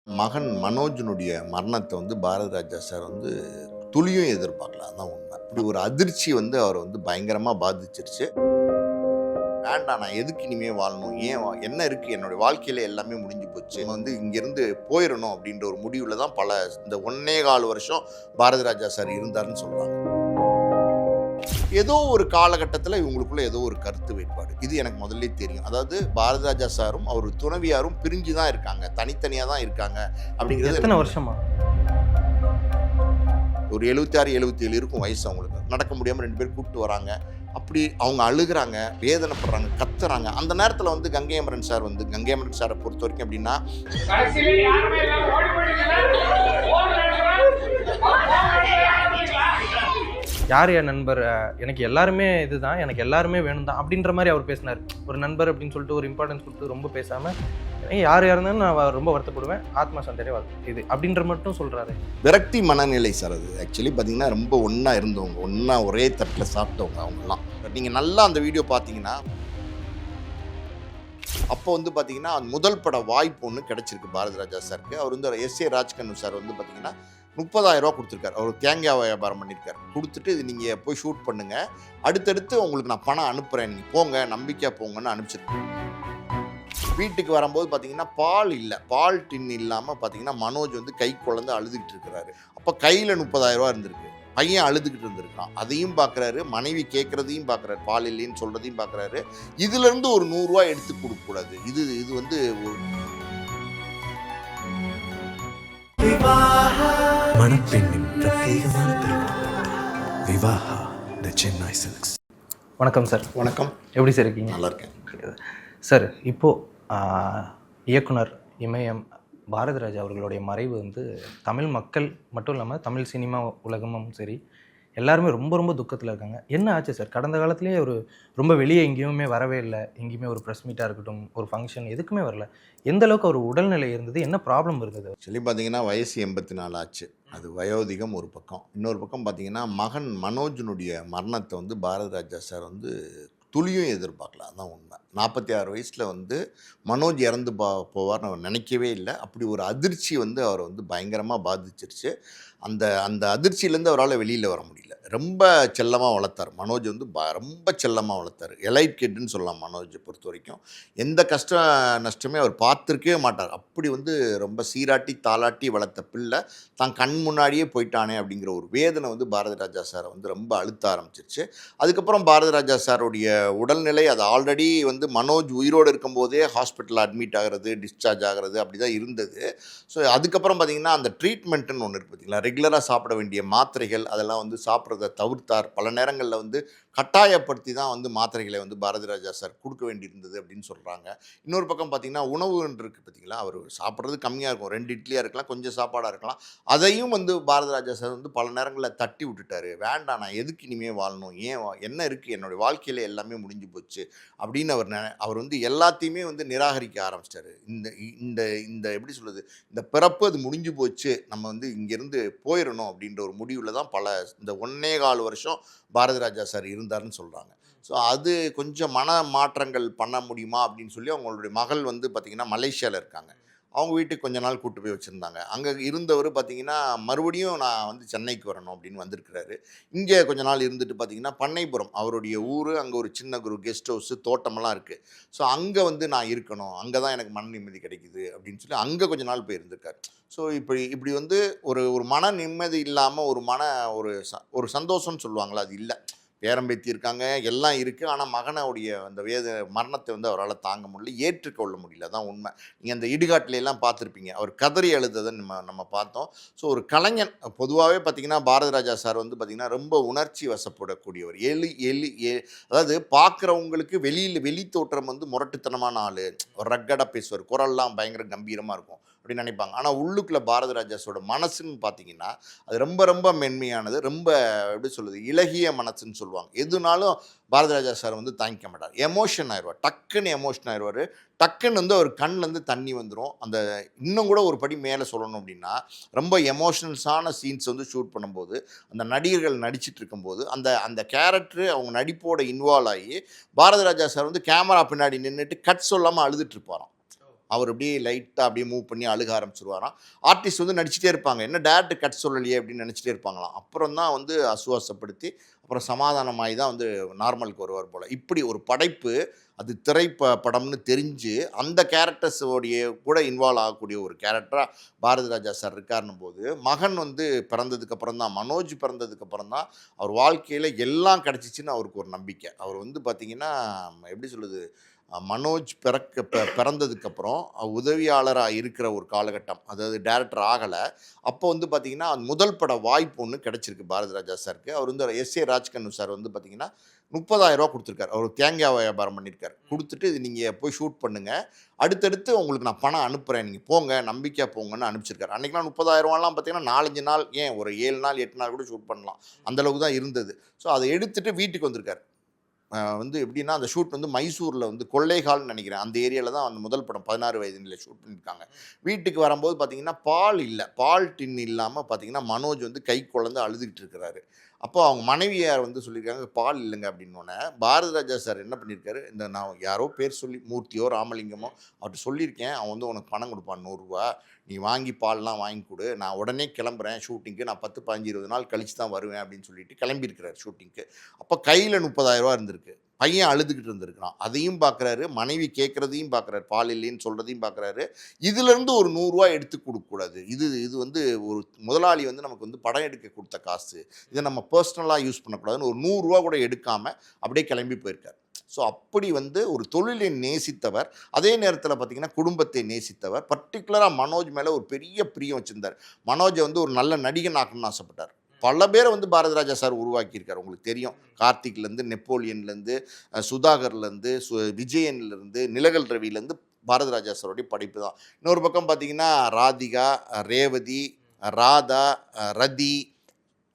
மகன் மனோஜினுடைய மரணத்தை பாரதி ராஜா சார் துளியும் எதிர்பார்க்கல. அதான் உண்மை. இப்படி ஒரு அதிர்ச்சி அவரை பயங்கரமாக பாதிச்சிருச்சு. வேண்டாம், நான் எதுக்கு இனிமே வாழணும், என்ன இருக்கு, என்னுடைய வாழ்க்கையில எல்லாமே முடிஞ்சு போச்சு, இங்கிருந்து போயிடணும் அப்படின்ற ஒரு முடிவில் தான் இந்த 1.25 வருஷம் பாரதி ராஜா சார் இருந்தாருன்னு சொல்றாங்க. ஏதோ ஒரு காலகட்டத்தில் இவங்களுக்குள்ள ஏதோ ஒரு கருத்து வேறுபாடு, இது எனக்கு முதல்ல தெரியும். அதாவது பாரதி ராஜா சாரும் அவர் துணைவியாரும் பிரிஞ்சு தான் இருக்காங்க, தனித்தனியாக தான் இருக்காங்க அப்படிங்கிறது. எத்தனை வருஷமா? ஒரு 76 77 இருக்கும் வயசு. அவங்களுக்கு நடக்க முடியாமல் 2 பேர் கூப்பிட்டு வராங்க. அப்படி அவங்க அழுகிறாங்க, வேதனைப்படுறாங்க, கத்துறாங்க. அந்த நேரத்தில் கங்கை அமரன் சார் கங்கை அமரன் சாரை பொறுத்த வரைக்கும் எப்படின்னா, யார் என் நண்பர், எனக்கு எல்லாருமே இதுதான், எனக்கு எல்லாருமே வேணும் தான் அப்படின்ற மாதிரி அவர் பேசினார். ஒரு நண்பர் அப்படின்னு சொல்லிட்டு ஒரு இம்பார்ட்டன்ஸ் கொடுத்து ரொம்ப பேசாமல், யார் இருந்தாலும் நான் ரொம்ப வருத்தப்படுவேன், ஆத்மா சண்டையே இது அப்படின்ற மட்டும் சொல்கிறாரு. விரக்தி மனநிலை சார் அது. ஆக்சுவலி பார்த்தீங்கன்னா ரொம்ப ஒன்றா இருந்தவங்க, ஒன்றா ஒரே தட்டில் சாப்பிட்டவங்க அவங்கெல்லாம். நீங்கள் நல்லா அந்த வீடியோ பார்த்தீங்கன்னா, அப்போ பார்த்தீங்கன்னா முதல் பட வாய்ப்பு ஒன்று கிடச்சிருக்கு பாரதி ராஜா சாருக்கு. அவர் எஸ்.ஏ. ராஜ்கண்ணு சார் பார்த்தீங்கன்னா 30,000 ரூபா கொடுத்துருக்காரு. அவர் தேங்காய் வியாபாரம் பண்ணியிருக்காரு. கொடுத்துட்டு இது நீங்கள் போய் ஷூட் பண்ணுங்கள், அடுத்தடுத்து உங்களுக்கு நான் பணம் அனுப்புகிறேன், நீங்கள் போங்க, நம்பிக்கையாக போங்கன்னு அனுப்பிச்சிருக்கேன். வீட்டுக்கு வரும்போது பார்த்தீங்கன்னா பால் இல்லை, பால் டின் இல்லாமல் பார்த்தீங்கன்னா மனோஜ் கை குழந்தை அழுதுகிட்டு இருக்கிறாரு. அப்போ கையில் 30,000 ரூபா இருந்திருக்கு, பையன் அழுதுகிட்டு இருந்திருக்கான். அதையும் பார்க்குறாரு, மனைவி கேட்குறதையும் பார்க்குறாரு, பால் இல்லைன்னு சொல்கிறதையும் பார்க்குறாரு. இதுலேருந்து ஒரு 100 ரூபா எடுத்து கொடுக்கக்கூடாது. இது ஒரு மணப்பெண்ணின் பிரத்யேகமான விவாஹா தி சென்னை சில்க்ஸ். வணக்கம் சார். வணக்கம். எப்படி சார் இருக்கீங்க? நல்லா இருக்கேன் சார். இப்போது இயக்குனர் இமயம் பாரதி ராஜா அவர்களுடைய மறைவு தமிழ் மக்கள் மட்டும் இல்லாமல் தமிழ் சினிமா உலகமும் சரி, எல்லாருமே ரொம்ப ரொம்ப துக்கத்தில் இருக்காங்க. என்ன ஆச்சு சார்? கடந்த காலத்துலேயே ஒரு ரொம்ப வெளியே எங்கேயுமே வரவே இல்லை, எங்கேயுமே ஒரு ப்ரெஸ் மீட்டாக இருக்கட்டும், ஒரு ஃபங்க்ஷன் எதுக்குமே வரல. எந்த அளவுக்கு ஒரு உடல்நிலை இருந்தது, என்ன ப்ராப்ளம் இருந்தது? சொல்லி பார்த்தீங்கன்னா வயசு 84 ஆச்சு. அது வயோதிகம் ஒரு பக்கம். இன்னொரு பக்கம் பார்த்தீங்கன்னா மகன் மனோஜினுடைய மரணத்தை பாரதி ராஜா சார் துளியும் எதிர்பார்க்கல. அதுதான் உண்மை. 46 வயசில் மனோஜ் இறந்து போவார்னு அவர் நினைக்கவே இல்லை. அப்படி ஒரு அதிர்ச்சி அவரை பயங்கரமாக பாதிச்சிருச்சு. அந்த அந்த அதிர்ச்சியிலேருந்து அவரால் வெளியில் வர முடியல. ரொம்ப செல்லமாக வளர்த்தார் மனோஜ். ரொம்ப செல்லமாக வளர்த்தார். எலைட் கிட்னு சொல்லலாம் மனோஜை பொறுத்த வரைக்கும். எந்த கஷ்ட நஷ்டமே அவர் பார்த்துருக்கவே மாட்டார். அப்படி ரொம்ப சீராட்டி தாளாட்டி வளர்த்த பிள்ளை தான் கண் முன்னாடியே போயிட்டானே அப்படிங்கிற ஒரு வேதனை பாரதி ராஜா சாரை ரொம்ப அழுத்த ஆரம்பிச்சிருச்சு. அதுக்கப்புறம் பாரதி ராஜா சாருடைய உடல்நிலை, அது ஆல்ரெடி மனோஜ் உயிரோடு இருக்கும்போதே ஹாஸ்பிட்டலில் அட்மிட் ஆகிறது, டிஸ்சார்ஜ் ஆகிறது, அப்படி தான் இருந்தது. ஸோ அதுக்கப்புறம் பார்த்திங்கன்னா அந்த ட்ரீட்மெண்ட்டுன்னு ஒன்று இருக்குது பார்த்திங்களா, ரெகுலராக சாப்பிட வேண்டிய மாத்திரைகள் அதெல்லாம் சாப்பிட்றத தவிர்த்தார். பல நேரங்களில் கட்டாயப்படுத்தி தான் மாத்திரைகளை பாரதி ராஜா சார் கொடுக்க வேண்டியிருந்தது அப்படின்னு சொல்கிறாங்க. இன்னொரு பக்கம் பார்த்திங்கன்னா உணவுன்னு இருக்குது பார்த்திங்களா, அவர் சாப்பிட்றது கம்மியாக இருக்கும், 2 இட்லியாக இருக்கலாம், கொஞ்சம் சாப்பாடாக இருக்கலாம், அதையும் பாரதி ராஜா சார் பல நேரங்களில் தட்டி விட்டுட்டார். வேண்டாம், நான் எதுக்கு இனிமேல் வாழணும், என்ன இருக்குது, என்னுடைய வாழ்க்கையில் எல்லாமே முடிஞ்சு போச்சு அப்படின்னு அவர் எல்லாத்தையுமே நிராகரிக்க ஆரம்பிச்சிட்டாரு. இந்த இந்த இந்த எப்படி சொல்லுது, இந்த பிறப்பு அது முடிஞ்சு போச்சு, நம்ம இங்கேருந்து போயிடணும் அப்படின்ற ஒரு முடிவில் தான் இந்த 1.25 வருஷம் பாரதி ராஜா சார் இருந்தாருன்னு சொல்கிறாங்க. ஸோ அது கொஞ்சம் மன மாற்றங்கள் பண்ண முடியுமா அப்படின்னு சொல்லி அவங்களுடைய மகள் பார்த்திங்கன்னா மலேசியாவில் இருக்காங்க. அவங்க வீட்டுக்கு கொஞ்ச நாள் கூட்டு போய் வச்சுருந்தாங்க. அங்கே இருந்தவர் பார்த்திங்கன்னா மறுபடியும் நான் சென்னைக்கு வரணும் அப்படின்னு வந்திருக்கிறாரு. இங்கே கொஞ்ச நாள் இருந்துட்டு பார்த்திங்கன்னா பண்ணைபுரம் அவருடைய ஊர், அங்கே ஒரு சின்ன கெஸ்ட் ஹவுஸு, தோட்டமெல்லாம் இருக்குது. ஸோ அங்கே நான் இருக்கணும், அங்கே தான் எனக்கு மன நிம்மதி கிடைக்குது அப்படின்னு சொல்லி அங்கே கொஞ்ச நாள் போய் இருந்திருக்காரு. ஸோ இப்படி ஒரு ஒரு மன நிம்மதி இல்லாமல் ஒரு சந்தோஷம்னு சொல்லுவாங்களா, அது இல்லை. பேரம்பேத்தி இருக்காங்க, எல்லாம் இருக்குது. ஆனால் மகனுடைய அந்த மரணத்தை அவரால் தாங்க முடியல, ஏற்றுக்கொள்ள முடியல. தான் உண்மை. நீங்கள் அந்த இடுகாட்டிலெல்லாம் பார்த்துருப்பீங்க, அவர் கதறி அழுததை நம்ம பார்த்தோம். ஸோ ஒரு கலைஞன் பொதுவாகவே பார்த்திங்கன்னா பாரதி ராஜா சார் பார்த்திங்கன்னா ரொம்ப உணர்ச்சி வசப்படக்கூடியவர். அதாவது பார்க்குறவங்களுக்கு வெளி தோற்றம் முரட்டுத்தனமான ஆள், ரக்கடாக பேசுவார், குரல்லாம் பயங்கர கம்பீரமாக இருக்கும் அப்படின்னு நினைப்பாங்க. ஆனால் உள்ளுக்குள்ளே பாரதி ராஜாஸோட மனசுன்னு பார்த்தீங்கன்னா அது ரொம்ப ரொம்ப மென்மையானது, ரொம்ப எப்படி சொல்லுது, இலகிய மனசுன்னு சொல்லுவாங்க. எதுனாலும் பாரதி ராஜா சார் தாங்கிக்க மாட்டார், எமோஷன் ஆயிடுவார், டக்குன்னு எமோஷன் ஆயிடுவார். டக்குன்னு அவர் கண்ணிலேருந்து தண்ணி வந்துடும். அந்த இன்னும் கூட ஒரு படி மேலே சொல்லணும் அப்படின்னா, ரொம்ப எமோஷனல்ஸான சீன்ஸ் ஷூட் பண்ணும்போது அந்த நடிகர்கள் நடிச்சிட்டு இருக்கும்போது அந்த கேரக்டரு அவங்க நடிப்போட இன்வால்வ் ஆகி பாரதி ராஜா சார் கேமரா பின்னாடி நின்றுட்டு கட் சொல்லாமல் அழுதுட்டு இருப்பாராம். அவர் அப்படியே லைட்டாக அப்படியே மூவ் பண்ணி அழுக ஆரம்பிச்சிருவாராம். ஆர்டிஸ்ட் வந்து நடிச்சிட்டே இருப்பாங்க. என்ன டேரக்டர் கட் சொல்லலையே அப்படின்னு நினச்சிட்டே இருப்பாங்களாம். அப்புறம் தான் வந்து ஆசுவாசப்படுத்தி அப்புறம் சமாதானமாகி தான் வந்து நார்மலுக்கு வருவார் போல். இப்படி ஒரு படைப்பு அது படம்னு தெரிஞ்சு அந்த கேரக்டர்ஸோடைய கூட இன்வால்வ் ஆகக்கூடிய ஒரு கேரக்டராக பாரதி ராஜா சார் இருக்காருன்னும் போது, மகன் வந்து பிறந்ததுக்கப்புறம் தான், மனோஜ் பிறந்ததுக்கப்புறம் தான் அவர் வாழ்க்கையில் எல்லாம் கிடச்சிச்சின்னு அவருக்கு ஒரு நம்பிக்கை. அவர் வந்து பார்த்திங்கன்னா எப்படி சொல்லுது, மனோஜ் பிறந்ததுக்கப்புறம் உதவியாளராக இருக்கிற ஒரு காலகட்டம், அதாவது டைரக்டர் ஆகலை. அப்போ வந்து பார்த்திங்கன்னா முதல் பட வாய்ப்பு ஒன்று கிடச்சிருக்கு பாரதி ராஜா சாருக்கு. அவர் வந்து எஸ்ஏ ராஜ்கண்ணு சார் வந்து பார்த்திங்கன்னா 30,000 கொடுத்துருக்காரு. அவர் தேங்காய் வியாபாரம் பண்ணியிருக்காரு. கொடுத்துட்டு இது நீங்கள் போய் ஷூட் பண்ணுங்கள், அடுத்தடுத்து உங்களுக்கு நான் பணம் அனுப்புகிறேன், நீங்கள் போங்க, நம்பிக்கையாக போங்கன்னு அனுப்பிச்சிருக்காரு. அன்றைக்கெலாம் 30,000 பார்த்தீங்கன்னா 4-5 நாள், ஏன் ஒரு 7 நாள் 8 நாள் கூட ஷூட் பண்ணலாம், அந்தளவுக்கு தான் இருந்தது. ஸோ அதை எடுத்துகிட்டு வீட்டுக்கு வந்திருக்காரு. வந்து எப்படின்னா அந்த ஷூட் வந்து மைசூரில் வந்து கொள்ளைகால்னு நினைக்கிறேன், அந்த ஏரியாவில் தான் அந்த முதல் படம் 16 வயதில் ஷூட் பண்ணியிருக்காங்க. வீட்டுக்கு வரும்போது பார்த்திங்கன்னா பால் இல்லை, பால் டின் இல்லாமல் பார்த்திங்கன்னா மனோஜ் வந்து கை குழந்து அழுதுகிட்டு இருக்கிறாரு. அப்போ அவங்க மனைவியார் வந்து சொல்லியிருக்காங்க பால் இல்லைங்க அப்படின்னோடனே பாரதி ராஜா சார் என்ன பண்ணியிருக்காரு, இந்த நான் யாரோ பேர் சொல்லி மூர்த்தியோ ராமலிங்கமோ அவர்கிட்ட சொல்லியிருக்கேன், அவன் வந்து உனக்கு பணம் கொடுப்பான் 100 ரூபா, நீ வாங்கி பால்லாம் வாங்கி கொடு, நான் உடனே கிளம்புறேன் ஷூட்டிங்க்கு, நான் 10, 15, 20 நாள் கழிச்சு தான் வருவேன் அப்படின்னு சொல்லிட்டு கிளம்பியிருக்கிறார் ஷூட்டிங்க்கு. அப்போ கையில் 30,000 ரூபா இருந்திருக்கு. பையன் அழுதுகிட்டு இருந்திருக்கிறான். அதையும் பார்க்குறாரு, மனைவி கேட்குறதையும் பார்க்குறாரு, பால் இல்லைன்னு சொல்கிறதையும் பார்க்குறாரு. இதுலேருந்து ஒரு 100 ரூபா எடுத்து கொடுக்கக்கூடாது, இது வந்து ஒரு முதலாளி வந்து நமக்கு வந்து படம் எடுக்க கொடுத்த காசு, இதை நம்ம பர்சனலாக யூஸ் பண்ணக்கூடாதுன்னு ஒரு 100 ரூபா கூட எடுக்காமல் அப்படியே கிளம்பி போயிருக்கார். ஸோ அப்படி வந்து ஒரு தொழிலை நேசித்தவர், அதே நேரத்தில் பார்த்திங்கன்னா குடும்பத்தை நேசித்தவர். பர்டிகுலராக மனோஜ் மேலே ஒரு பெரிய பிரியம் வச்சுருந்தார். மனோஜை வந்து ஒரு நல்ல நடிகன் ஆக்கணும்னு ஆசைப்பட்டார். பல பேரை வந்து பாரதி ராஜா சார் உருவாக்கியிருக்கார். உங்களுக்கு தெரியும், கார்த்திக்லேருந்து, நெப்போலியன்லேருந்து, சுதாகர்லேருந்து, விஜயன்லேருந்து, நிலகல் ரவிலேருந்து பாரதி ராஜா சாருடைய படைப்பு தான். இன்னொரு பக்கம் பார்த்திங்கன்னா ராதிகா, ரேவதி, ராதா, ரதி,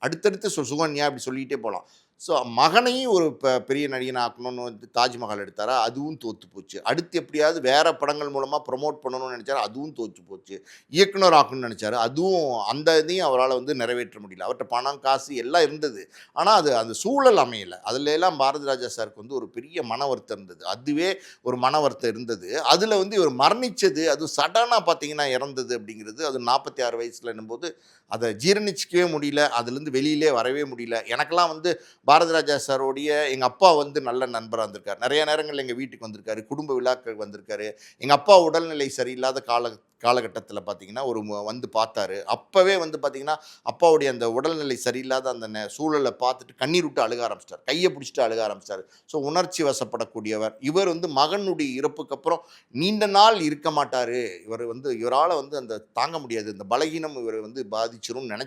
அடுத்தடுத்து சுகன்யா, அப்படி சொல்லிகிட்டே போகலாம். ஸோ மகனையும் ஒரு பெரிய நடிகனை ஆக்கணும்னு வந்து தாஜ்மஹால் எடுத்தாரா, அதுவும் தோற்று போச்சு. அடுத்து எப்படியாவது வேறு படங்கள் மூலமாக ப்ரொமோட் பண்ணணும்னு நினச்சாரு, அதுவும் தோற்று போச்சு. இயக்குனர் ஆக்கணும்னு நினச்சாரு, அதுவும் அந்த இதையும் அவரால் வந்து நிறைவேற்ற முடியல. அவர்கிட்ட பணம் காசு எல்லாம் இருந்தது, ஆனால் அது அந்த சூழல் அமையலை. அதில் எல்லாம் பாரதி ராஜா சாருக்கு வந்து ஒரு பெரிய மன வருத்தம் இருந்தது. அதுவே ஒரு மன வருத்தம் இருந்தது. அதில் வந்து இவர் மரணித்தது, அது சடனாக பார்த்தீங்கன்னா இறந்தது அப்படிங்கிறது, அது 46 வயசில் என்னும்போது அதை ஜீரணிச்சிக்கவே முடியல, அதுலேருந்து வெளியிலே வரவே முடியல. எனக்கெல்லாம் வந்து பாரதி ராஜா சாரோடைய எங்கள் அப்பா வந்து நல்ல நண்பராக இருந்திருக்கார். நிறைய நேரங்கள் எங்கள் வீட்டுக்கு வந்திருக்காரு, குடும்ப விழாக்கள் வந்திருக்காரு. எங்கள் அப்பா உடல்நிலை சரியில்லாத காலகட்டத்தில் பார்த்திங்கன்னா வந்து பார்த்தாரு. அப்போவே வந்து பார்த்திங்கன்னா அப்பாவுடைய அந்த உடல்நிலை சரியில்லாத அந்த சூழலை பார்த்துட்டு கண்ணீர் விட்டு அழுக ஆரம்பிச்சிட்டார், கையை பிடிச்சிட்டு அழுக ஆரம்பிச்சிட்டார். ஸோ உணர்ச்சி வசப்படக்கூடியவர் இவர். வந்து மகனுடைய இறப்புக்கு அப்புறம் நீண்ட நாள் இருக்க மாட்டார் இவர். வந்து இவரால் வந்து அந்த தாங்க முடியாது, இந்த பலகீனம் இவர் வந்து பாதிச்சிரும்னு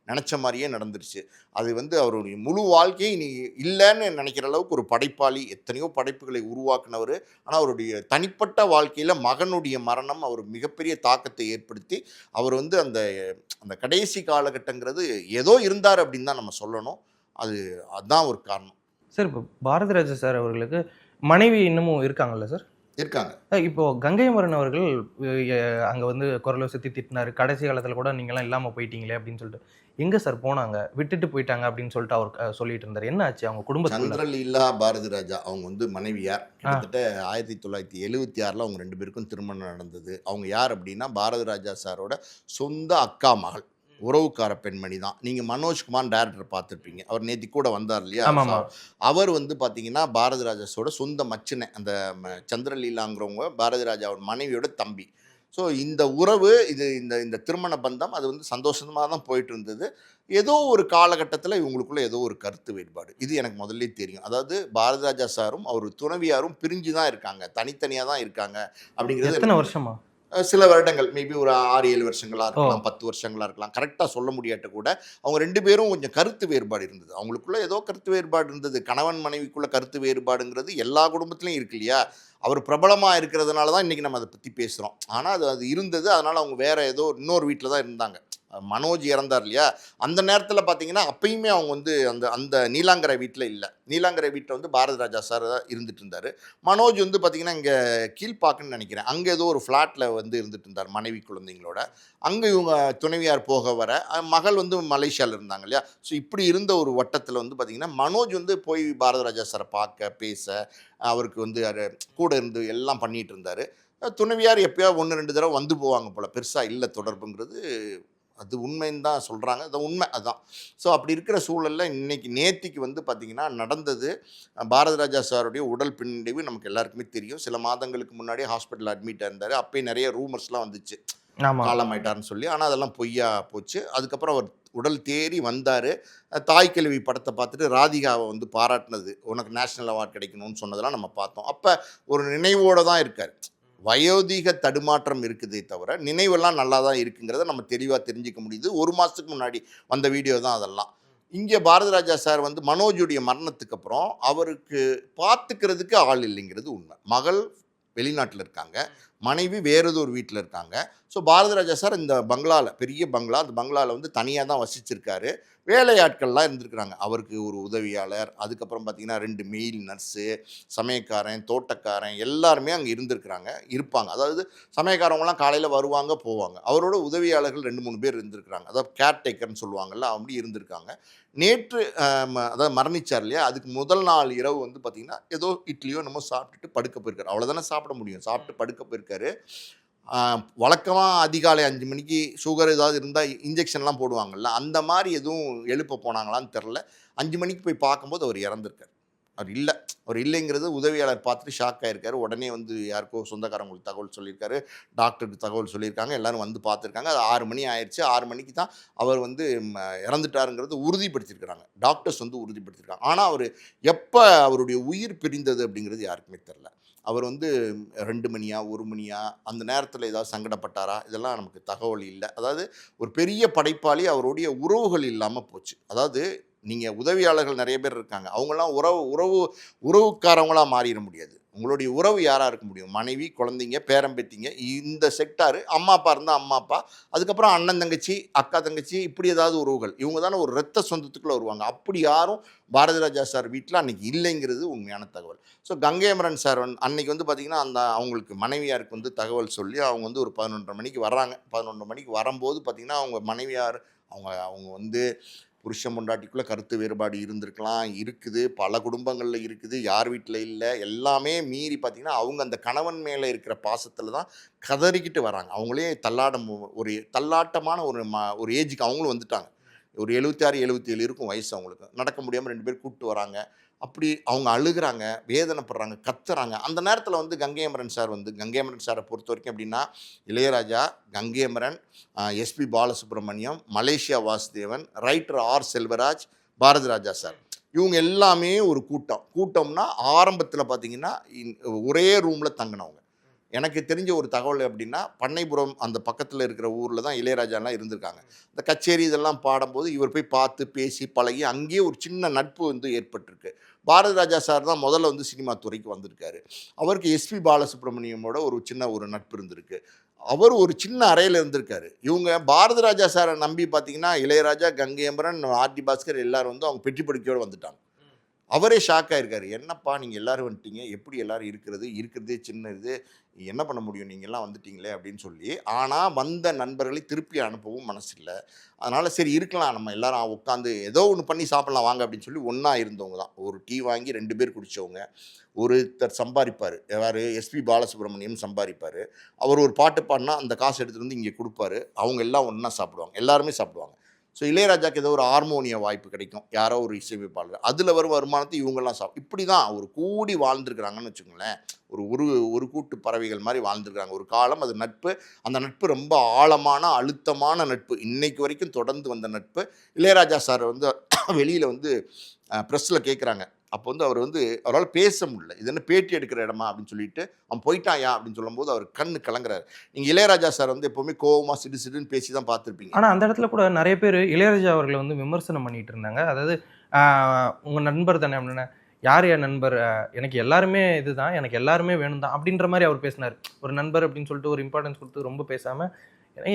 நினச்ச மாதிரியே நடந்துருச்சு. அது வந்து அவருடைய முழு வாழ்க்கையை நீ இல்லைன்னு நினைக்கிற அளவுக்கு ஒரு படைப்பாளி, எத்தனையோ படைப்புகளை உருவாக்குனவர். ஆனால் அவருடைய தனிப்பட்ட வாழ்க்கையில் மகனுடைய மரணம் அவர் மிகப்பெரிய தாக்கத்தை ஏற்படுத்தி அவர் வந்து அந்த அந்த கடைசி காலகட்டங்கிறது ஏதோ இருந்தார் அப்படின்னு தான் நம்ம சொல்லணும். அதுதான் ஒரு காரணம். சார், இப்போ பாரதி ராஜா சார் அவர்களுக்கு மனைவி இன்னமும் இருக்காங்கல்ல சார்? இருக்காங்க. இப்போ கங்கை அமரன் அவர்கள் அங்கே வந்து குரலை சுற்றி திட்டினார், கடைசி காலத்தில் கூட நீங்களாம் இல்லாமல் போயிட்டீங்களே அப்படின்னு சொல்லிட்டு. எங்கே சார் போனாங்க, விட்டுட்டு போயிட்டாங்க அப்படின்னு சொல்லிட்டு அவர் சொல்லிட்டு இருந்தார். என்ன ஆச்சு அவங்க குடும்பத்தில்? சந்திரலீலா பாரதி ராஜா அவங்க வந்து மனைவியார். கிட்டத்தட்ட 1976 அவங்க 2 பேருக்கும் திருமணம் நடந்தது. அவங்க யார் அப்படின்னா பாரதி ராஜா சாரோட சொந்த அக்கா மகள், உறவுக்கார பெண்மணி தான். நீங்கள் மனோஜ்குமார் டைரக்டர் பார்த்துருப்பீங்க, அவர் நேற்று கூட வந்தார் இல்லையா? அவர் வந்து பார்த்தீங்கன்னா பாரதி ராஜாஸோட சொந்த மச்சினை, அந்த சந்திரலீலாங்கிறவங்க பாரதி ராஜாவோட மனைவியோட தம்பி. ஸோ இந்த உறவு, இந்த திருமண பந்தம் அது வந்து சந்தோஷமாக தான் போயிட்டு இருந்தது. ஏதோ ஒரு காலகட்டத்தில் இவங்களுக்குள்ள ஏதோ ஒரு கருத்து வேறுபாடு, இது எனக்கு முதல்ல தெரியும். அதாவது பாரதி ராஜா சாரும் அவர் துணைவியாரும் பிரிஞ்சு தான் இருக்காங்க, தனித்தனியாக தான் இருக்காங்க அப்படிங்கிறது. எத்தனை வருஷமா? சில வருடங்கள், மேபி ஒரு 6-7 வருஷங்களாக இருக்கலாம், 10 வருஷங்களாக இருக்கலாம், கரெக்டாக சொல்ல முடியாட்ட கூட அவங்க 2 பேரும் கொஞ்சம் கருத்து வேறுபாடு இருந்தது. அவங்களுக்குள்ள ஏதோ கருத்து வேறுபாடு இருந்தது. கணவன் மனைவிக்குள்ள கருத்து வேறுபாடுங்கிறது எல்லா குடும்பத்துலையும் இருக்கு இல்லையா? அவர் பிரபலமாக இருக்கிறதுனால தான் இன்றைக்கி நம்ம அதை பற்றி பேசுகிறோம். ஆனால் அது இருந்தது. அதனால் அவங்க வேறு ஏதோ இன்னொரு வீட்டில் தான் இருந்தாங்க. மனோஜ் இறந்தார் இல்லையா, அந்த நேரத்தில் பார்த்தீங்கன்னா அப்பயுமே அவங்க வந்து அந்த நீலாங்கரை வீட்டில் இல்லை. நீலாங்கரை வீட்டில் வந்து பாரதி ராஜா சார் தான் இருந்துட்டு இருந்தார். மனோஜ் வந்து பார்த்திங்கன்னா இங்கே கீழ்ப்பாக்குன்னு நினைக்கிறேன், அங்கே ஏதோ ஒரு ஃப்ளாட்டில் வந்து இருந்துட்டு இருந்தார் மனைவி குழந்தைங்களோட. அங்கே இவங்க துணைவியார் போக வர, மகள் வந்து மலேசியாவில் இருந்தாங்க இல்லையா. ஸோ இப்படி இருந்த ஒரு வட்டத்தில் வந்து பார்த்திங்கன்னா மனோஜ் வந்து போய் பாரதி ராஜா சாரை பார்க்க, பேச, அவருக்கு வந்து கூட இருந்து எல்லாம் பண்ணிகிட்டு இருந்தார். துணைவியார் எப்போயாவது 1-2 தடவை வந்து போவாங்க போல், பெருசாக இல்லை தொடர்புங்கிறது. அது உண்மைன்னு தான் சொல்கிறாங்க. அது உண்மை அதான். ஸோ அப்படி இருக்கிற சூழலில் நேத்திக்கு வந்து பார்த்திங்கன்னா நடந்தது. பாரதி ராஜா சாருடைய உடல் பின்னடைவு நமக்கு எல்லாருக்குமே தெரியும். சில மாதங்களுக்கு முன்னாடி ஹாஸ்பிட்டல் அட்மிட்டாக இருந்தார். அப்போயே நிறைய ரூமர்ஸ்லாம் வந்துச்சு, ஆமாம். காலமாயிட்டார்னு சொல்லி. ஆனால் அதெல்லாம் பொய்யா போச்சு. அதுக்கப்புறம் அவர் உடல் தேறி வந்தார். தாய் கிழவி படத்தை பார்த்துட்டு ராதிகாவை வந்து பாராட்டினது, உனக்கு நேஷ்னல் அவார்டு கிடைக்கணும்னு சொன்னதெல்லாம் நம்ம பார்த்தோம். அப்போ ஒரு நினைவோடு தான் இருக்கார். வயோதிக தடுமாற்றம் இருக்குதே தவிர நினைவெல்லாம் நல்லா தான் இருக்குங்கிறத நம்ம தெளிவாக தெரிஞ்சிக்க முடியுது. 1 மாதத்துக்கு முன்னாடி வந்த வீடியோ தான் அதெல்லாம். இங்கே பாரதி ராஜா சார் வந்து மனோஜுடைய மரணத்துக்கு அப்புறம் அவருக்கு பார்த்துக்கிறதுக்கு ஆள் இல்லைங்கிறது உண்மை. மகள் வெளிநாட்டில் இருக்காங்க, மனைவி வேறு ஏதோ ஒரு வீட்டில் இருக்காங்க. ஸோ பாரதி ராஜா சார் இந்த பங்களாவில், பெரிய பங்களா, அந்த பங்களாவில் வந்து தனியாக தான் வசிச்சிருக்காரு. வேலையாட்கள்லாம் இருந்திருக்கிறாங்க. அவருக்கு ஒரு உதவியாளர், அதுக்கப்புறம் பார்த்திங்கன்னா 2 மெயில் நர்ஸு, சமயக்காரன், தோட்டக்காரன் எல்லாருமே அங்கே இருப்பாங்க. அதாவது சமயக்காரவங்களாம் காலையில் வருவாங்க போவாங்க. அவரோட உதவியாளர்கள் 2-3 பேர் இருந்திருக்கிறாங்க. அதாவது கேர்டேக்கர்னு சொல்லுவாங்கள்ல, அப்படி இருந்திருக்காங்க. நேற்று அதாவது மரணிச்சார் இல்லையா, அதுக்கு முதல் நாள் இரவு வந்து பார்த்திங்கன்னா ஏதோ இட்லியோ நம்ம சாப்பிட்டுட்டு படுக்க போயிருக்காரு. அவ்வளோதானே சாப்பிட முடியும், சாப்பிட்டு படுக்க போயிருக்காரு. வழக்கமாக அதிகாலை 5 மணிக்கு சுகர் ஏதாவது இருந்தால் இன்ஜெக்ஷன்லாம் போடுவாங்கள்ல, அந்த மாதிரி எதுவும் எழுப்ப போனாங்களான்னு தெரில. 5 மணிக்கு போய் பார்க்கும்போது அவர் இறந்துருக்கார். அவர் இல்லைங்கிறது உதவியாளர் பார்த்துட்டு ஷாக் ஆகிருக்காரு. உடனே வந்து யாருக்கோ சொந்தக்காரங்களுக்கு தகவல் சொல்லியிருக்காரு, டாக்டருக்கு தகவல் சொல்லியிருக்காங்க, எல்லோரும் வந்து பார்த்துருக்காங்க. அது 6 மணி ஆயிடுச்சு. 6 மணிக்கு தான் அவர் வந்து இறந்துட்டாருங்கிறது உறுதிப்படுத்தியிருக்கிறாங்க, டாக்டர்ஸ் வந்து உறுதிப்படுத்தியிருக்காங்க. ஆனால் அவர் எப்போ அவருடைய உயிர் பிரிந்தது அப்படிங்கிறது யாருக்குமே தெரில. அவர் வந்து 2 மணியா 1 மணியா அந்த நேரத்தில் ஏதாவது சங்கடப்பட்டாரா, இதெல்லாம் நமக்கு தகவல் இல்லை. அதாவது ஒரு பெரிய படைப்பாளி, அவருடைய உறவுகள் இல்லாமல் போச்சு. அதாவது நீங்கள் உதவியாளர்கள் நிறைய பேர் இருக்காங்க, அவங்களாம் உறவுக்காரவங்களாக மாறிட முடியாது. உங்களுடைய உறவு யாராக இருக்க முடியும்? மனைவி, குழந்தைங்க, பேரம்பேத்திங்க, இந்த செக்டாரு. அம்மா அப்பா இருந்தால் அம்மா அப்பா, அதுக்கப்புறம் அண்ணன் தங்கச்சி, அக்கா தங்கச்சி, இப்படி ஏதாவது உறவுகள். இவங்க தானே ஒரு இரத்த சொந்தத்துக்குள்ளே வருவாங்க. அப்படி யாரும் பாரதி ராஜா சார் வீட்டில் அன்றைக்கி இல்லைங்கிறது உண்மையான தகவல். ஸோ கங்கை அமரன் சார் அன்றைக்கி வந்து பார்த்திங்கன்னா அவங்களுக்கு மனைவியாருக்கு வந்து தகவல் சொல்லி அவங்க வந்து ஒரு 11:30 மணிக்கு வர்றாங்க. 11:30 மணிக்கு வரும்போது பார்த்திங்கன்னா அவங்க மனைவியார் அவங்க வந்து புருஷன் பொண்டாட்டிக்குள்ளே கருத்து வேறுபாடு இருக்குது, பல குடும்பங்களில் இருக்குது, யார் வீட்டில் இல்லை, எல்லாமே மீறி பார்த்திங்கன்னா அவங்க அந்த கணவன் மேலே இருக்கிற பாசத்தில் தான் கதறிக்கிட்டு வராங்க. அவங்களே ஒரு தள்ளாட்டமான ஒரு ஏஜுக்கு அவங்களும் வந்துட்டாங்க. ஒரு 76 77 இருக்கும் வயசு அவங்களுக்கு. நடக்க முடியாமல் 2 பேர் கூப்பிட்டு வராங்க. அப்படி அவங்க அழுகிறாங்க, வேதனைப்படுறாங்க, கத்துறாங்க. அந்த நேரத்தில் வந்து கங்கை அமரன் சாரை பொறுத்த வரைக்கும் எப்படின்னா, Ilaiyaraaja, Gangai Amaran, SP Balasubrahmanyam, Malaysia Vasudevan, writer R Selvaraj, Bharathi Raja sir, இவங்க எல்லாமே ஒரு கூட்டம்னா ஆரம்பத்தில் பார்த்திங்கன்னா ஒரே ரூமில் தங்கினவங்க. எனக்கு தெரிஞ்ச ஒரு தகவல் அப்படின்னா, பண்ணைபுரம் அந்த பக்கத்தில் இருக்கிற ஊரில் தான் இளையராஜாலாம் இருந்திருக்காங்க. இந்த கச்சேரி இதெல்லாம் பாடும்போது இவர் போய் பார்த்து பேசி பழகி அங்கேயே ஒரு சின்ன நட்பு வந்து ஏற்பட்டிருக்கு. பாரதி ராஜா சார் தான் முதல்ல வந்து சினிமா துறைக்கு வந்திருக்காரு. அவருக்கு எஸ்பி பாலசுப்ரமணியமோட ஒரு நட்பு இருந்திருக்கு. அவர் ஒரு சின்ன அறையில் இருந்திருக்காரு. இவங்க பாரதி ராஜா சாரை நம்பி பார்த்திங்கன்னா இளையராஜா, கங்கை அமரன், ஆர்டி பாஸ்கர் எல்லோரும் வந்து அவங்க பெட்டி படுக்கையோடு வந்துட்டாங்க. அவரே ஷாக் ஆகிருக்காரு. என்னப்பா நீங்கள் எல்லோரும் வந்துட்டீங்க, எப்படி எல்லோரும் இருக்கிறதே சின்ன இது, என்ன பண்ண முடியும், நீங்கள்லாம் வந்துட்டீங்களே அப்படின்னு சொல்லி. ஆனால் வந்த நண்பர்களை திருப்பி அனுப்பவும் மனசு இல்லை. அதனால் சரி இருக்கலாம், நம்ம எல்லோரும் உட்காந்து ஏதோ ஒன்று பண்ணி சாப்பிட்லாம் வாங்க அப்படின்னு சொல்லி ஒன்றா இருந்தவங்க தான். ஒரு டீ வாங்கி 2 பேர் குடித்தவங்க. ஒருத்தர் சம்பாதிப்பார், யார், எஸ்பி பாலசுப்ரமணியம் சம்பாதிப்பார். அவர் ஒரு பாட்டு பாடினா அந்த காசு எடுத்துகிட்டு வந்து இங்கே கொடுப்பாரு. அவங்க எல்லாம் ஒன்றா சாப்பிடுவாங்க, எல்லாருமே சாப்பிடுவாங்க. ஸோ இளையராஜாக்கு ஏதோ ஒரு ஹார்மோனிய வாய்ப்பு கிடைக்கும், யாரோ ஒரு இசையமைப்பாளர், அதில் வரும் வருமானத்தை இவங்கெல்லாம் இப்படி தான் ஒரு கூடி வாழ்ந்துருக்குறாங்கன்னு வச்சுக்கோங்களேன். ஒரு கூட்டு பறவைகள் மாதிரி வாழ்ந்துருக்காங்க ஒரு காலம். அது நட்பு, அந்த நட்பு ரொம்ப ஆழமான அழுத்தமான நட்பு, இன்னைக்கு வரைக்கும் தொடர்ந்து வந்த நட்பு. இளையராஜா சார் வந்து வெளியில் வந்து ப்ரெஸ்ஸில் கேட்குறாங்க. அப்போ வந்து அவரால் பேச முடியல, இது என்ன பேட்டி எடுக்கிற இடமா அப்படின்னு சொல்லிட்டு அவன் போயிட்டாயா அப்படின்னு சொல்லும்போது அவர் கண்ணு கலங்குறாரு. நீங்கள் இளையராஜா சார் வந்து எப்போவுமே கோவமாக சிடுன்னு பேசி தான் பார்த்துருப்பீங்க. ஆனால் அந்த இடத்துல கூட நிறைய பேர் இளையராஜா அவர்களை வந்து விமர்சனம் பண்ணிட்டு இருந்தாங்க. அதாவது உங்கள் நண்பர் தானே அப்படின்னா, யார் என் நண்பர், எனக்கு எல்லாருமே இதுதான், எனக்கு எல்லாருமே வேணும் தான் அப்படின்ற மாதிரி அவர் பேசினார். ஒரு நண்பர் அப்படின்னு சொல்லிட்டு ஒரு இம்பார்ட்டன்ஸ் கொடுத்து ரொம்ப பேசாமல்,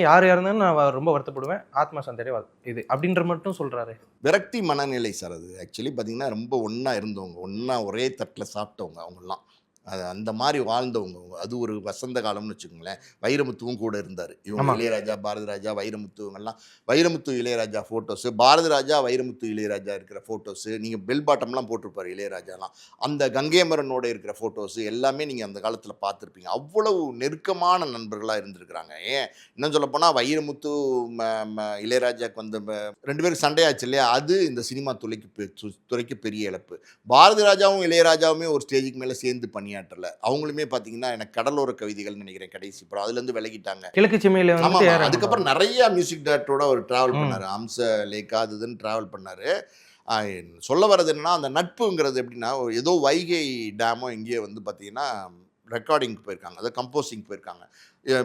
யார் இருந்தாலும் நான் ரொம்ப வருத்தப்படுவேன், ஆத்மா சந்தேகம் இது அப்படின்ற மட்டும் சொல்கிறாரு. விரக்தி மனநிலை சார் அது. ஆக்சுவலி பார்த்திங்கன்னா ரொம்ப ஒன்றா இருந்தவங்க, ஒன்றா ஒரே தட்டில் சாப்பிட்டவங்க அவங்கெல்லாம். அது அந்த மாதிரி வாழ்ந்தவங்க. அது ஒரு வசந்த காலம்னு வச்சுக்கோங்களேன். வைரமுத்துவும் கூட இருந்தார். இவங்க ஆமா. இளையராஜா, பாரதி ராஜா, வைரமுத்து இவங்கெல்லாம். வைரமுத்து இளையராஜா ஃபோட்டோஸு, பாரதி ராஜா, வைரமுத்து இளையராஜா இருக்கிற ஃபோட்டோஸு, நீங்கள் பெல் பாட்டம்லாம் போட்டிருப்பார் இளையராஜாலாம். அந்த கங்கையமரனோட இருக்கிற ஃபோட்டோஸு எல்லாமே நீங்கள் அந்த காலத்தில் பார்த்துருப்பீங்க. அவ்வளவு நெருக்கமான நண்பர்களாக இருந்திருக்கிறாங்க. ஏன் இன்னும் சொல்லப்போனால் வைரமுத்து இளையராஜாவுக்கு வந்த 2 பேருக்கு சண்டையாச்சு இல்லையா, அது இந்த சினிமா துறைக்கு பெரிய இழப்பு. பாரதி ராஜாவும் இளையராஜாவுமே ஒரு ஸ்டேஜுக்கு மேலே சேர்ந்து பண்ணியாற்றல. அவங்களுமே பார்த்தீங்கன்னா எனக்கு கடலோர கவிதைகள்னு நினைக்கிறேன் கடைசி படம், அதுலேருந்து விலகிட்டாங்க. கிழக்கு சீமையில ஆமா, வந்து ஏஆர் அதுக்கப்புறம் நிறைய மியூசிக் டைரக்டரோட அவர் டிராவல் பண்ணாரு. அம்ச லேக்கா அது இதுன்னு டிராவல் பண்ணாரு. சொல்ல வர்றது என்னன்னா, அந்த நட்புங்கிறது எப்படின்னா, ஏதோ வைகை டேமோ எங்கேயோ வந்து பார்த்தீங்கன்னா ரெக்கார்டிங்க்கு போயிருக்காங்க, அதாவது கம்போசிங் போயிருக்காங்க.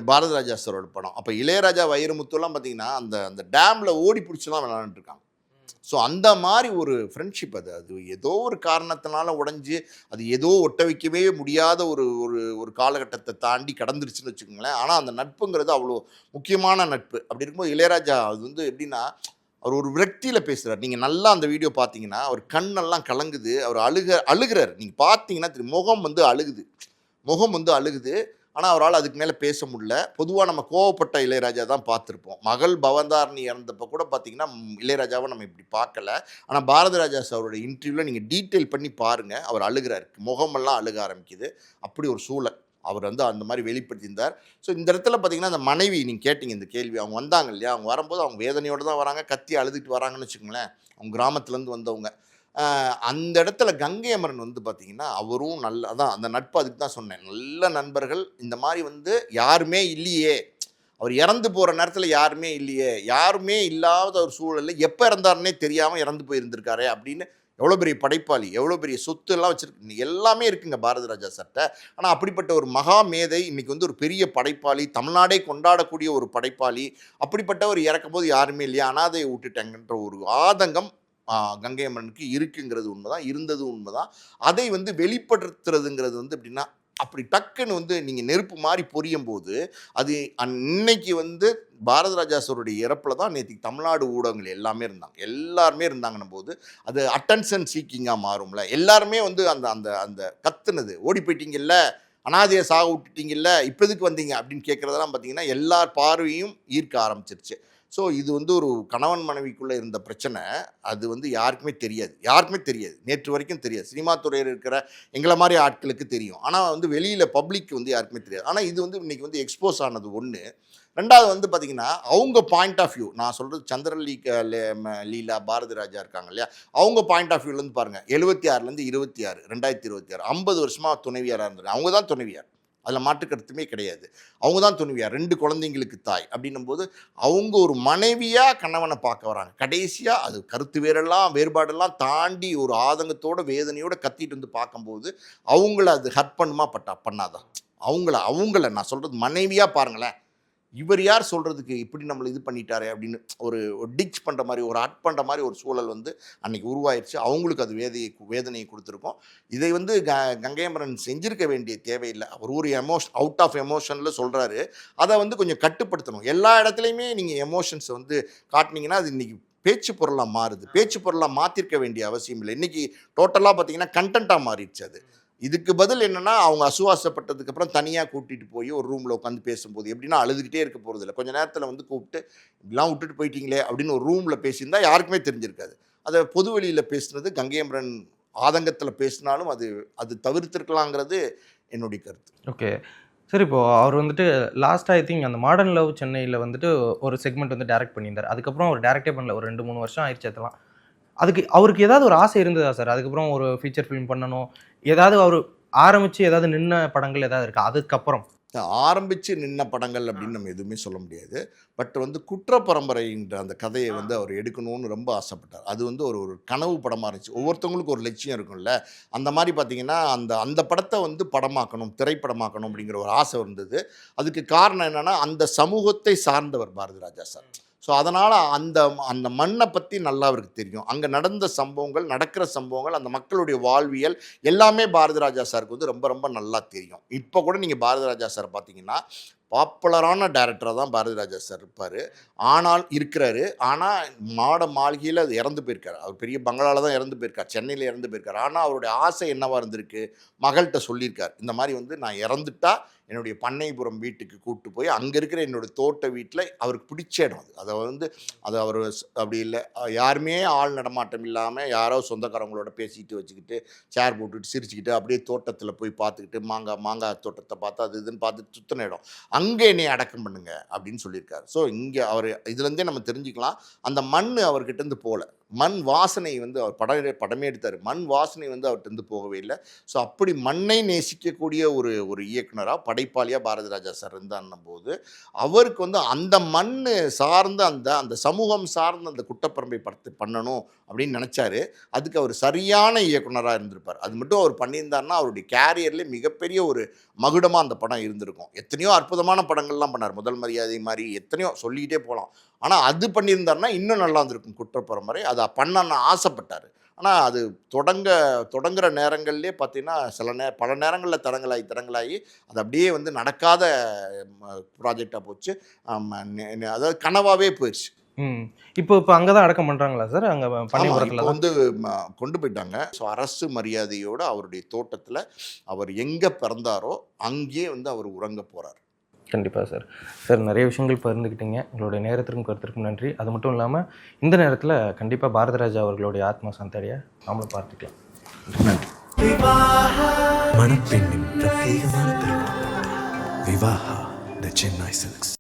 பாரதி ராஜா சாரோட படம். அப்போ இளையராஜா, வைரமுத்துலாம் பார்த்தீங்கன்னா அந்த அந்த டேமில் ஓடி பிடிச்சலாம் விளையாண்டுட்டு இருக்காங்க. ஸோ அந்த மாதிரி ஒரு ஃப்ரெண்ட்ஷிப் அது. அது ஏதோ ஒரு காரணத்தினால உடைஞ்சு, அது ஏதோ ஒட்ட வைக்கவே முடியாத ஒரு ஒரு ஒரு காலகட்டத்தை தாண்டி கடந்துருச்சுன்னு வச்சுக்கோங்களேன். ஆனால் அந்த நட்புங்கிறது அவ்வளோ முக்கியமான நட்பு. அப்படி இருக்கும்போது இளையராஜா அது வந்து எப்படின்னா, அவர் ஒரு விரக்தியில் பேசுகிறார். நீங்கள் நல்லா அந்த வீடியோ பார்த்தீங்கன்னா, அவர் கண்ணெல்லாம் கலங்குது, அவர் அழுகிறார். நீங்கள் பார்த்தீங்கன்னா தெரியும், முகம் வந்து அழுகுது. ஆனால் அவரால் அதுக்கு மேலே பேச முடியல. பொதுவாக நம்ம கோவப்பட்ட இளையராஜா தான் பார்த்துருப்போம். மகள் பவந்தாரணி இறந்தப்போ கூட பார்த்தீங்கன்னா இளையராஜாவை நம்ம இப்படி பார்க்கல. ஆனால் பாரதி ராஜா சாரோட இன்டர்வியூவில் நீங்கள் டீட்டெயில் பண்ணி பாருங்கள், அவர் அழுகிறார், முகமெல்லாம் அழுக ஆரம்பிக்குது. அப்படி ஒரு சூழல் அவர் வந்து அந்த மாதிரி வெளிப்படுத்தியிருந்தார். ஸோ இந்த இடத்துல பார்த்தீங்கன்னா அந்த மனைவி, நீங்கள் கேட்டிங்க இந்த கேள்வி, அவங்க வந்தாங்க இல்லையா, அவங்க வரும்போது அவங்க வேதனையோடு தான் வராங்க, கத்தி அழுதுட்டு வராங்கன்னு வச்சுக்கோங்களேன். அவங்க கிராமத்துலேருந்து வந்தவங்க. அந்த இடத்துல கங்கை அமரன் வந்து பார்த்தீங்கன்னா, அவரும் அதான் அந்த நட்பு, அதுக்கு தான் சொன்னேன். நல்ல நண்பர்கள். இந்த மாதிரி வந்து யாருமே இல்லையே, அவர் இறந்து போகிற நேரத்தில் யாருமே இல்லையே, யாருமே இல்லாத ஒரு சூழலில் எப்போ இறந்தாருன்னே தெரியாமல் இறந்து போயிருந்திருக்காரே அப்படின்னு. எவ்வளோ பெரிய படைப்பாளி, எவ்வளோ பெரிய சொத்து எல்லாம் வச்சுருக்கு, எல்லாமே இருக்குங்க பாரதி ராஜா சார்ட்ட. ஆனால் அப்படிப்பட்ட ஒரு மகா மேதை இன்றைக்கி வந்து ஒரு பெரிய படைப்பாளி, தமிழ்நாடே கொண்டாடக்கூடிய ஒரு படைப்பாளி, அப்படிப்பட்டவர் இறக்கும் போது யாருமே இல்லையா, அனாதையை விட்டுட்டாங்கன்ற ஒரு ஆதங்கம் கங்கை அமரனுக்கு இருக்குங்கிறது உண்மைதான், இருந்தது உண்மைதான். அதை வந்து வெளிப்படுத்துறதுங்கிறது வந்து எப்படின்னா, அப்படி டக்குன்னு வந்து நீங்கள் நெருப்பு மாதிரி பொரியும் போது, அது இன்னைக்கு வந்து பாரதி ராஜா சாருடைய இறப்பில் தான் நேற்று தமிழ்நாடு ஊடகங்கள் எல்லாருமே இருந்தாங்கன்னும் போது, அது அட்டென்ஷன் சீக்கிங்காக மாறும்ல. எல்லாருமே வந்து அந்த அந்த அந்த கத்துனது, ஓடி போயிட்டீங்கல்ல, அனாதையை சாக விட்டுட்டீங்கல்ல, இப்போ எதுக்கு வந்தீங்க அப்படின்னு கேட்குறதெல்லாம் பார்த்தீங்கன்னா எல்லார் பார்வையும் ஈர்க்க ஆரம்பிச்சிருச்சு. ஸோ இது வந்து ஒரு கணவன் மனைவிக்குள்ளே இருந்த பிரச்சனை. அது வந்து யாருக்குமே தெரியாது, நேற்று வரைக்கும் தெரியாது. சினிமா துறையில் இருக்கிற எங்களை மாதிரி ஆட்களுக்கு தெரியும், ஆனால் வந்து வெளியில் பப்ளிக் வந்து யாருக்குமே தெரியாது. ஆனால் இது வந்து இன்றைக்கி வந்து எக்ஸ்போஸ் ஆனது ஒன்று. ரெண்டாவது வந்து பார்த்திங்கன்னா, அவங்க பாயிண்ட் ஆஃப் வியூ, நான் சொல்கிறது லீலா, பாரதி ராஜா இருக்காங்க இல்லையா, அவங்க பாயிண்ட் ஆஃப் வியூலேருந்து பாருங்கள். 76 2026 50 வருஷமாக துணைவியாராக இருந்தாங்க. அவங்க தான் துணைவியார், அதில் மாற்றுக்கருத்துமே கிடையாது. அவங்க தான் துணைவியார், 2 குழந்தைங்களுக்கு தாய். அப்படின்னும்போது அவங்க ஒரு மனைவியாக கணவனை பார்க்க வராங்க. கடைசியாக அது கருத்து வேறுபாடெல்லாம் தாண்டி ஒரு ஆதங்கத்தோட வேதனையோடு கத்திட்டு வந்து பார்க்கும்போது அவங்கள அது ஹர்ட் பண்ணாதான். அவங்கள நான் சொல்கிறது மனைவியாக பாருங்களேன். இவர் யார் சொல்கிறதுக்கு, இப்படி நம்மளை இது பண்ணிட்டாரே அப்படின்னு ஒரு டிச் பண்ணுற மாதிரி, ஒரு ஹர்ட் பண்ணுற மாதிரி ஒரு சூழல் வந்து அன்றைக்கி உருவாயிருச்சு. அவங்களுக்கு அது வேதனையை கொடுத்துருக்கோம். இதை வந்து கங்கை அமரன் செஞ்சிருக்க வேண்டிய தேவையில்லை. அவர் ஒரு அவுட் ஆஃப் எமோஷனில் சொல்கிறாரு. அதை வந்து கொஞ்சம் கட்டுப்படுத்தணும். எல்லா இடத்துலையுமே நீங்கள் எமோஷன்ஸை வந்து காட்டினீங்கன்னா அது இன்றைக்கி பேச்சு பொருளாக மாறுது. பேச்சு பொருளாக மாற்றிருக்க வேண்டிய அவசியம் இல்லை. இன்றைக்கி டோட்டலாக பார்த்தீங்கன்னா கண்டென்ட்டாக மாறிடுச்சு அது. இதுக்கு பதில் என்னென்னா, அவங்க அசுவாசப்பட்டதுக்கப்புறம் தனியாக கூட்டிகிட்டு போய் ஒரு ரூமில் உட்காந்து பேசும்போது எப்படின்னா அழுதுகிட்டே இருக்க போகிறதில்ல. கொஞ்சம் நேரத்தில் வந்து கூப்பிட்டு இப்படிலாம் விட்டுட்டு போயிட்டீங்களே அப்படின்னு ஒரு ரூமில் பேசியிருந்தால் யாருக்குமே தெரிஞ்சிருக்காது. அதை பொது வெளியில் பேசுனது, கங்கை அமரன் ஆதங்கத்தில் பேசினாலும் அது தவிர்த்திருக்கலாங்கிறது என்னுடைய கருத்து. ஓகே சரி, இப்போது அவர் வந்துட்டு லாஸ்ட்டாக ஐ திங்க் அந்த மாடர்ன் லவ் சென்னையில் வந்துட்டு ஒரு செக்மெண்ட் வந்து டைரக்ட் பண்ணியிருந்தார். அதுக்கப்புறம் அவர் டைரக்டே பண்ணல, ஒரு 2-3 வருஷம் ஆயிடுச்சு அதெல்லாம். அதுக்கு அவருக்கு ஏதாவது ஒரு ஆசை இருந்ததா சார்? அதுக்கப்புறம் ஒரு ஃபீச்சர் ஃபிலிம் பண்ணணும், ஏதாவது அவர் ஆரம்பித்து ஏதாவது நின்ன படங்கள் ஏதாவது இருக்கா அதுக்கப்புறம்? ஆரம்பித்து நின்ன படங்கள் அப்படின்னு நம்ம எதுவுமே சொல்ல முடியாது. பட் வந்து குற்ற பரம்பரைன்ற அந்த கதையை வந்து அவர் எடுக்கணும்னு ரொம்ப ஆசைப்பட்டார். அது வந்து ஒரு கனவு படமாக இருந்துச்சு. ஒவ்வொருத்தவங்களுக்கும் ஒரு லட்சியம் இருக்கும்ல, அந்த மாதிரி பார்த்திங்கன்னா அந்த படத்தை வந்து படமாக்கணும், திரைப்படமாக்கணும் அப்படிங்கிற ஒரு ஆசை இருந்தது. அதுக்கு காரணம் என்னென்னா, அந்த சமூகத்தை சார்ந்தவர் பாரதி ராஜா சார். ஸோ அதனால் அந்த அந்த மண்ணை பற்றி நல்லா அவருக்கு தெரியும். அங்கே நடந்த சம்பவங்கள், நடக்கிற சம்பவங்கள், அந்த மக்களுடைய வாழ்வியல் எல்லாமே பாரதி ராஜா சாருக்கு வந்து ரொம்ப ரொம்ப நல்லா தெரியும். இப்போ கூட நீங்கள் பாரதி ராஜா சார் பார்த்தீங்கன்னா பாப்புலரான டைரக்டராக தான் பாரதி ராஜா சார் இருப்பார். இருக்கிறாரு. ஆனால் மாளிகையில் அது இறந்து போயிருக்காரு. அவர் பெரிய பங்களாவில் தான் இறந்து போயிருக்கார். சென்னையில் இறந்து போயிருக்கார். ஆனால் அவருடைய ஆசை என்னவாக இருந்திருக்கு, மகள்கிட்ட சொல்லியிருக்கார். இந்த மாதிரி வந்து நான் இறந்துட்டா என்னுடைய பண்ணைபுரம் வீட்டுக்கு கூப்பிட்டு போய் அங்கே இருக்கிற என்னோடய தோட்ட வீட்டில் அவருக்கு பிடிச்ச இடம் அது அவர் அப்படி இல்லை, யாருமே ஆள் நடமாட்டம் இல்லாமல் யாரோ சொந்தக்காரங்களோட பேசிக்கிட்டு வச்சுக்கிட்டு சேர் போட்டுக்கிட்டு சிரிச்சுக்கிட்டு அப்படியே தோட்டத்தில் போய் பார்த்துக்கிட்டு மாங்காய் தோட்டத்தை பார்த்து அது இதுன்னு பார்த்துட்டு சுற்றின இடம், அங்கே என்னை அடக்கம் பண்ணுங்க அப்படின்னு சொல்லியிருக்காரு. ஸோ இங்கே அவர் இதுலேருந்தே நம்ம தெரிஞ்சுக்கலாம், அந்த மண் அவர்கிட்டருந்து போகல. மண் வாசனை வந்து அவர் படமே எடுத்தார். மண் வாசனை வந்து அவர்கிட்ட போகவே இல்லை. ஸோ அப்படி மண்ணை நேசிக்கக்கூடிய ஒரு இயக்குனராக, படைப்பாளியாக பாரதி ராஜா சார் இருந்தான்னும் போது அவருக்கு வந்து அந்த மண் சார்ந்த அந்த சமூகம் சார்ந்த அந்த குட்டப்பரம்பை படத்தை பண்ணணும் அப்படின்னு நினச்சாரு. அதுக்கு அவர் சரியான இயக்குனராக இருந்திருப்பார். அது மட்டும் அவர் பண்ணியிருந்தாருன்னா அவருடைய கேரியர்லேயே மிகப்பெரிய ஒரு மகுடமாக அந்த படம் இருந்திருக்கும். எத்தனையோ அற்புதமான படங்கள்லாம் பண்ணார். முதல் மரியாதை மாதிரி எத்தனையோ சொல்லிக்கிட்டே போகலாம். ஆனால் அது பண்ணியிருந்தாருன்னா இன்னும் நல்லா இருந்திருக்கும் குற்றப்பரம்பரை. அதை பண்ணணும்னு ஆசைப்பட்டார். ஆனால் அது தொடங்குற நேரங்கள்லேயே பார்த்தீங்கன்னா பல நேரங்களில் தடங்களாகி அது அப்படியே வந்து நடக்காத ப்ராஜெக்டாக போச்சு. அதாவது கனவாகவே போயிடுச்சு. இப்போ அங்கே தான் அடக்கம் பண்ணுறாங்களா சார்? அங்கே இப்போ வந்து கொண்டு போயிட்டாங்க. ஸோ அரசு மரியாதையோடு அவருடைய தோட்டத்தில் அவர் எங்கே பிறந்தாரோ அங்கேயே வந்து அவர் உறங்க போகிறார். கண்டிப்பாக சார். சார் நிறைய விஷயங்கள் பகிர்ந்துக்கிட்டீங்க. உங்களுடைய நேரத்திற்கும் கருத்திற்கும் நன்றி. அது மட்டும் இல்லாமல் இந்த நேரத்தில் கண்டிப்பாக பாரதி ராஜா அவர்களுடைய ஆத்மா சாந்தடைய நாமளும் பார்த்துக்கலாம். நன்றி. மணப்பெண்ணின் பிரத்யேகமான திருமணம் விவாஹா தி சென்னை சில்க்ஸ்.